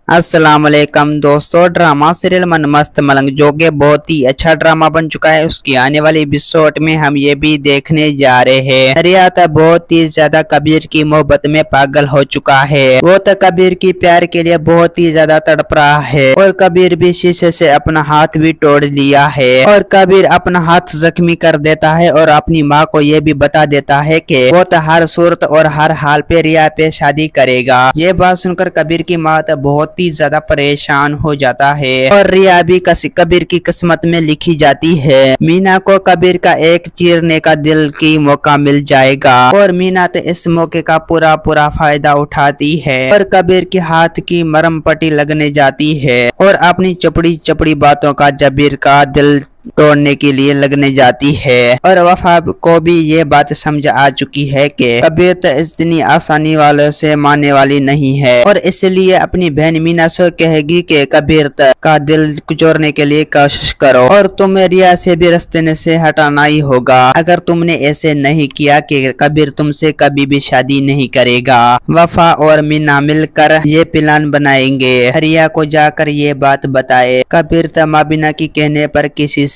अस्सलाम वालेकुम दोस्तों, ड्रामा सीरियल मन मस्त मलंग जो कि बहुत ही अच्छा ड्रामा बन चुका है। उसकी आने वाली एपिसोड में हम ये भी देखने जा रहे हैं। रिया तो बहुत ही ज्यादा कबीर की मोहब्बत में पागल हो चुका है। वो तो कबीर की प्यार के लिए बहुत ही ज्यादा तड़प रहा है और कबीर भी शीशे से अपना हाथ भी तोड़ लिया है और कबीर अपना हाथ जख्मी कर देता है और अपनी माँ को ये भी बता देता है कि वो तो हर सूरत और हर हाल पे रिया पे शादी करेगा। ये बात सुनकर कबीर की माँ तो बहुत ही ज्यादा परेशान हो जाता है और रिया भी कबीर की किस्मत में लिखी जाती है। मीना को कबीर का एक चीरने का दिल की मौका मिल जाएगा और मीना तो इस मौके का पूरा फायदा उठाती है और कबीर के हाथ की मरहम पट्टी लगने जाती है और अपनी चपड़ी बातों का जबीर का दिल तोड़ने के लिए लगने जाती है। और वफा को भी ये बात समझ आ चुकी है कि कबीर तो इतनी आसानी वालों से मानने वाली नहीं है और इसलिए अपनी बहन मीना से कहेगी कि कबीर का दिल चोरने के लिए कोशिश करो और तुम्हें रिया से भी रास्ते से हटाना ही होगा। अगर तुमने ऐसे नहीं किया कि कबीर तुमसे कभी भी शादी नहीं करेगा। वफा और मीना मिलकर ये प्लान बनाएंगे, रिया को जाकर ये बात बताए। कबीर तमाबिना की कहने पर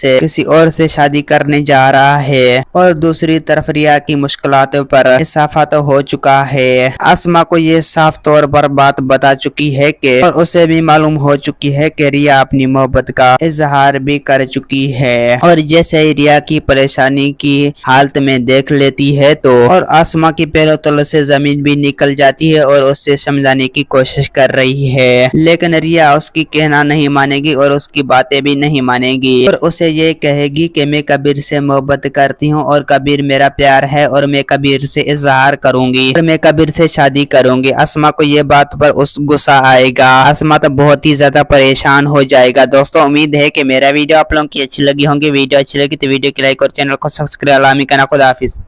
किसी और से शादी करने जा रहा है और दूसरी तरफ रिया की मुश्किलातों पर इजाफा तो हो चुका है। आसमा को ये साफ तौर पर बात बता चुकी है कि और उसे भी मालूम हो चुकी है कि रिया अपनी मोहब्बत का इजहार भी कर चुकी है और जैसे ही रिया की परेशानी की हालत में देख लेती है तो और आसमा की पैरों तले से जमीन भी निकल जाती है और उससे समझाने की कोशिश कर रही है, लेकिन रिया उसकी कहना नहीं मानेगी और उसकी बातें भी नहीं मानेगी और उसे ये कहेगी कि मैं कबीर से मोहब्बत करती हूँ और कबीर मेरा प्यार है और मैं कबीर से इजहार करूंगी और मैं कबीर से शादी करूंगी। आसमा को ये बात पर उस गुस्सा आएगा। आसमा तो बहुत ही ज्यादा परेशान हो जाएगा। दोस्तों, उम्मीद है कि मेरा वीडियो आप लोगों की अच्छी लगी होंगी। वीडियो अच्छी लगी तो वीडियो की लाइक और चैनल को सब्सक्राइब लामी करना। खुदा हाफिज।